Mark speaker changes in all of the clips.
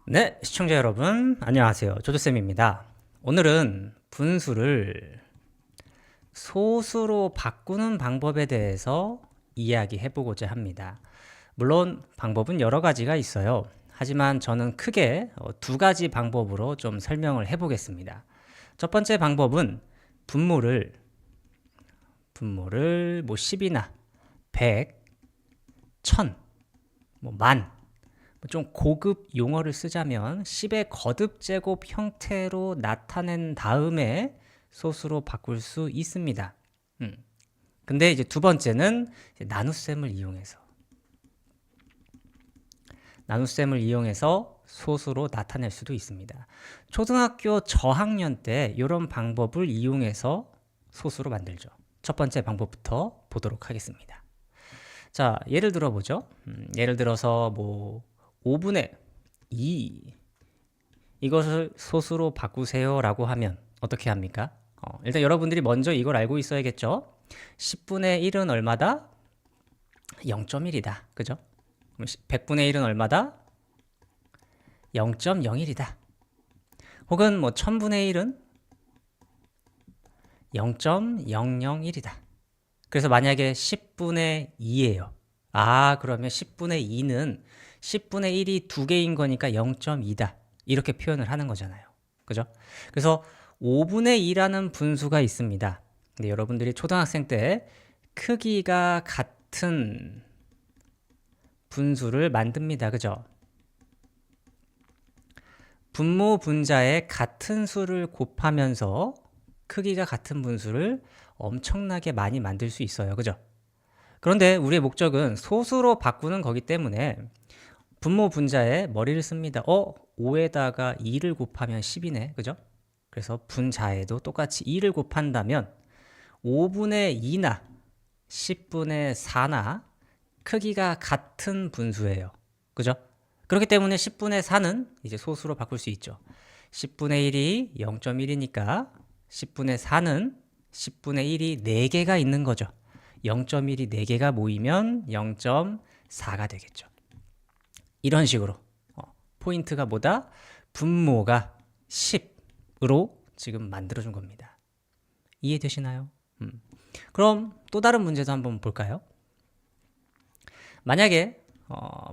Speaker 1: 네, 시청자 여러분, 안녕하세요. 조조쌤입니다. 오늘은 분수를 소수로 바꾸는 방법에 대해서 이야기해 보고자 합니다. 물론 방법은 여러 가지가 있어요. 하지만 저는 크게 두 가지 방법으로 좀 설명을 해 보겠습니다. 첫 번째 방법은 분모를 뭐 10이나 100, 1000, 뭐 만, 좀 고급 용어를 쓰자면 10의 거듭 제곱 형태로 나타낸 다음에 소수로 바꿀 수 있습니다. 근데 이제 두 번째는 나눗셈을 이용해서 소수로 나타낼 수도 있습니다. 초등학교 저학년 때 이런 방법을 이용해서 소수로 만들죠. 첫 번째 방법부터 보도록 하겠습니다. 자, 예를 들어보죠. 예를 들어서 뭐 5분의 2 이것을 소수로 바꾸세요 라고 하면 어떻게 합니까? 일단 여러분들이 먼저 이걸 알고 있어야겠죠. 10분의 1은 얼마다? 0.1이다. 그죠? 100분의 1은 얼마다? 0.01이다. 혹은 뭐 1000분의 1은 0.001이다. 그래서 만약에 10분의 2예요. 그러면 10분의 2는 10분의 1이 두 개인 거니까 0.2다. 이렇게 표현을 하는 거잖아요. 그죠? 그래서 5분의 2라는 분수가 있습니다. 근데 여러분들이 초등학생 때 크기가 같은 분수를 만듭니다. 그죠? 분모 분자에 같은 수를 곱하면서 크기가 같은 분수를 엄청나게 많이 만들 수 있어요. 그죠? 그런데 우리의 목적은 소수로 바꾸는 거기 때문에 분모 분자에 머리를 씁니다. 5에다가 2를 곱하면 10이네. 그죠? 그래서 분자에도 똑같이 2를 곱한다면 5분의 2나 10분의 4나 크기가 같은 분수예요. 그죠? 그렇기 때문에 10분의 4는 이제 소수로 바꿀 수 있죠. 10분의 1이 0.1이니까 10분의 4는 10분의 1이 4개가 있는 거죠. 0.1이 4개가 모이면 0.4가 되겠죠. 이런 식으로 포인트가 뭐다? 분모가 10으로 지금 만들어준 겁니다. 이해되시나요? 그럼 또 다른 문제도 한번 볼까요? 만약에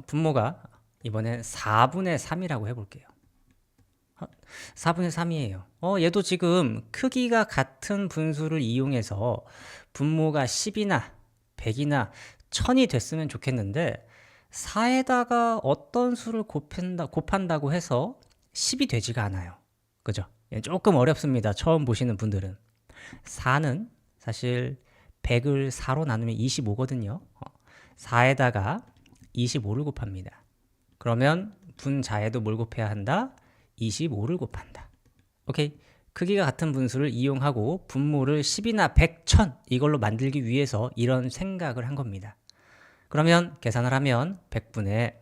Speaker 1: 분모가 이번엔 4분의 3이라고 해볼게요. 4분의 3이에요. 얘도 지금 크기가 같은 분수를 이용해서 분모가 10이나 100이나 1000이 됐으면 좋겠는데 4에다가 어떤 수를 곱한다고 해서 10이 되지가 않아요. 그죠? 조금 어렵습니다. 처음 보시는 분들은. 4는 사실 100을 4로 나누면 25거든요. 4에다가 25를 곱합니다. 그러면 분자에도 뭘 곱해야 한다? 25를 곱한다. 오케이. 크기가 같은 분수를 이용하고 분모를 10이나 100, 1000 이걸로 만들기 위해서 이런 생각을 한 겁니다. 그러면 계산을 하면 100분의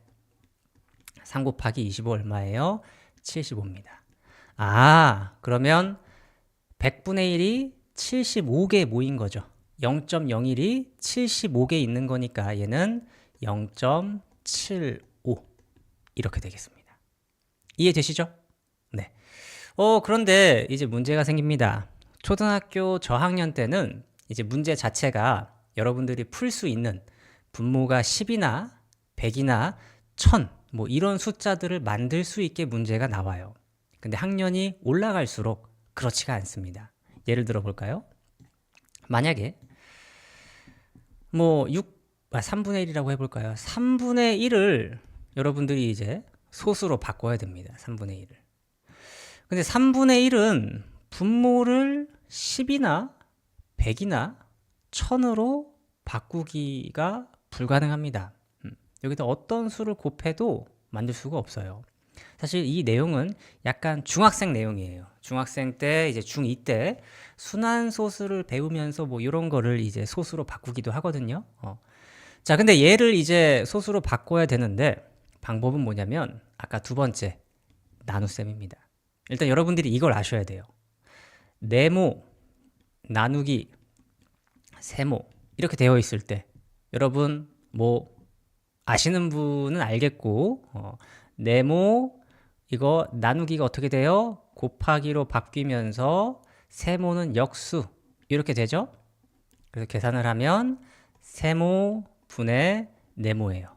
Speaker 1: 3 곱하기 25 얼마예요? 75입니다. 그러면 100분의 1이 75개 모인 거죠. 0.01이 75개 있는 거니까 얘는 0.75 이렇게 되겠습니다. 이해되시죠? 네. 그런데 이제 문제가 생깁니다. 초등학교 저학년 때는 이제 문제 자체가 여러분들이 풀 수 있는 분모가 10이나 100이나 1000 뭐 이런 숫자들을 만들 수 있게 문제가 나와요. 근데 학년이 올라갈수록 그렇지가 않습니다. 예를 들어 볼까요? 만약에 뭐 3분의 1이라고 해볼까요? 3분의 1을 여러분들이 이제 소수로 바꿔야 됩니다. 3분의 1을. 근데 3분의 1은 분모를 10이나 100이나 1000으로 바꾸기가 불가능합니다. 여기다 어떤 수를 곱해도 만들 수가 없어요. 사실 이 내용은 약간 중학생 내용이에요. 중학생 때 이제 중2 때 순환소수를 배우면서 뭐 이런 거를 이제 소수로 바꾸기도 하거든요. 자, 근데 얘를 이제 소수로 바꿔야 되는데 방법은 뭐냐면 아까 두 번째 나눗셈입니다. 일단 여러분들이 이걸 아셔야 돼요. 네모, 나누기, 세모 이렇게 되어 있을 때 여러분 뭐 아시는 분은 알겠고 네모 이거 나누기가 어떻게 돼요? 곱하기로 바뀌면서 세모는 역수 이렇게 되죠? 그래서 계산을 하면 세모 분의 네모예요.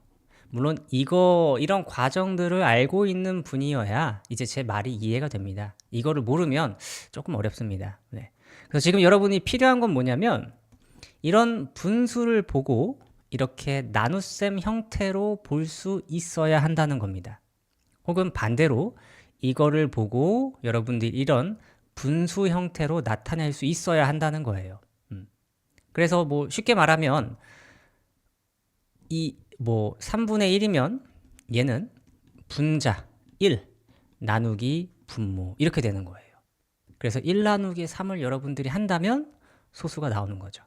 Speaker 1: 물론 이런 과정들을 알고 있는 분이어야 이제 제 말이 이해가 됩니다. 이거를 모르면 조금 어렵습니다. 네. 그래서 지금 여러분이 필요한 건 뭐냐면 이런 분수를 보고 이렇게 나눗셈 형태로 볼 수 있어야 한다는 겁니다. 혹은 반대로 이거를 보고 여러분들이 이런 분수 형태로 나타낼 수 있어야 한다는 거예요. 그래서 뭐 쉽게 말하면 이 뭐 3분의 1이면 얘는 분자 1 나누기 분모 이렇게 되는 거예요. 그래서 1 나누기 3을 여러분들이 한다면 소수가 나오는 거죠.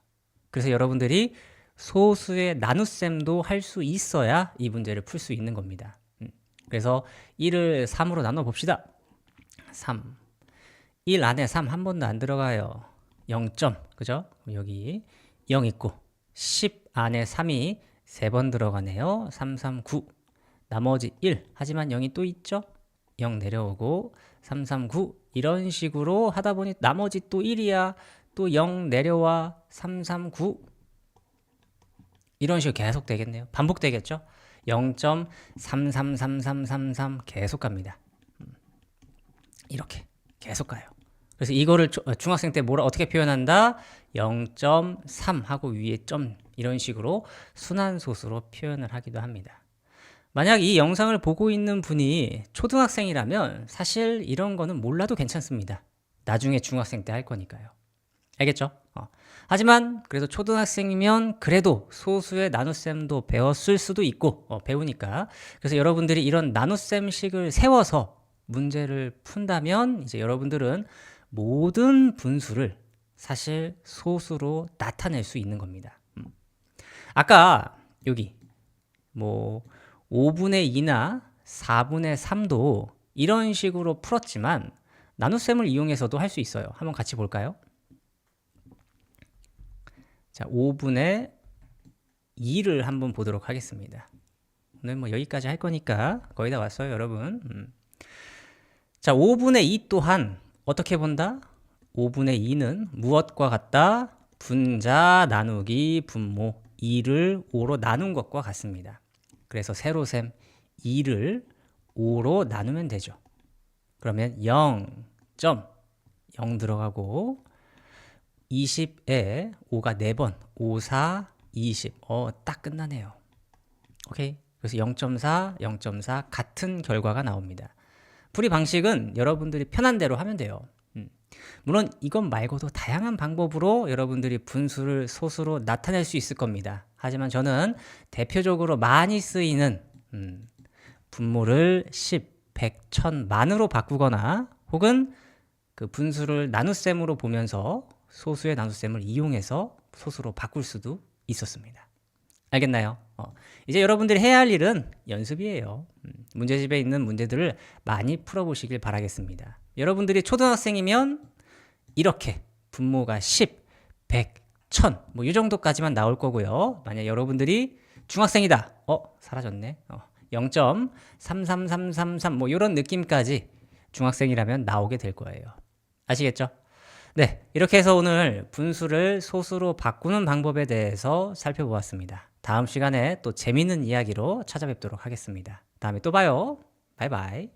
Speaker 1: 그래서 여러분들이 소수의 나눗셈도 할 수 있어야 이 문제를 풀 수 있는 겁니다. 그래서 1을 3으로 나눠 봅시다. 3 1 안에 3 한 번도 안 들어가요. 0점 그죠? 여기 0 있고 10 안에 3이 3번 들어가네요. 3, 3, 9 나머지 1 하지만 0이 또 있죠? 0 내려오고 3, 3, 9 이런 식으로 하다 보니 나머지 또 1이야 또 0 내려와 3, 3, 9 이런 식으로 계속 되겠네요. 반복되겠죠? 0.333333 계속 갑니다. 이렇게 계속 가요. 그래서 이거를 중학생 때 어떻게 표현한다? 0.3 하고 위에 점 이런 식으로 순환소수로 표현을 하기도 합니다. 만약 이 영상을 보고 있는 분이 초등학생이라면 사실 이런 거는 몰라도 괜찮습니다. 나중에 중학생 때 할 거니까요. 알겠죠? 하지만 그래도 초등학생이면 그래도 소수의 나눗셈도 배웠을 수도 있고 배우니까 그래서 여러분들이 이런 나눗셈식을 세워서 문제를 푼다면 이제 여러분들은 모든 분수를 사실 소수로 나타낼 수 있는 겁니다. 아까 여기 뭐 5분의 2나 4분의 3도 이런 식으로 풀었지만 나눗셈을 이용해서도 할 수 있어요. 한번 같이 볼까요? 자, 5분의 2를 한번 보도록 하겠습니다. 오늘 뭐 여기까지 할 거니까 거의 다 왔어요, 여러분. 자, 5분의 2 또한 어떻게 본다? 5분의 2는 무엇과 같다? 분자 나누기 분모 2를 5로 나눈 것과 같습니다. 그래서 세로셈 2를 5로 나누면 되죠. 그러면 0.0 들어가고 20에 5가 4번 5, 4, 20 딱 끝나네요. 오케이. 그래서 0.4, 0.4 같은 결과가 나옵니다. 풀이 방식은 여러분들이 편한 대로 하면 돼요. 물론 이것 말고도 다양한 방법으로 여러분들이 분수를 소수로 나타낼 수 있을 겁니다. 하지만 저는 대표적으로 많이 쓰이는 분모를 10, 100, 1000, 만으로 바꾸거나 혹은 그 분수를 나눗셈으로 보면서 소수의 나눗셈을 이용해서 소수로 바꿀 수도 있었습니다. 알겠나요? 이제 여러분들이 해야 할 일은 연습이에요. 문제집에 있는 문제들을 많이 풀어보시길 바라겠습니다. 여러분들이 초등학생이면 이렇게 분모가 10, 100, 1000 뭐 이 정도까지만 나올 거고요. 만약 여러분들이 중학생이다. 사라졌네. 0.33333 뭐 이런 느낌까지 중학생이라면 나오게 될 거예요. 아시겠죠? 네, 이렇게 해서 오늘 분수를 소수로 바꾸는 방법에 대해서 살펴보았습니다. 다음 시간에 또 재밌는 이야기로 찾아뵙도록 하겠습니다. 다음에 또 봐요. 바이바이.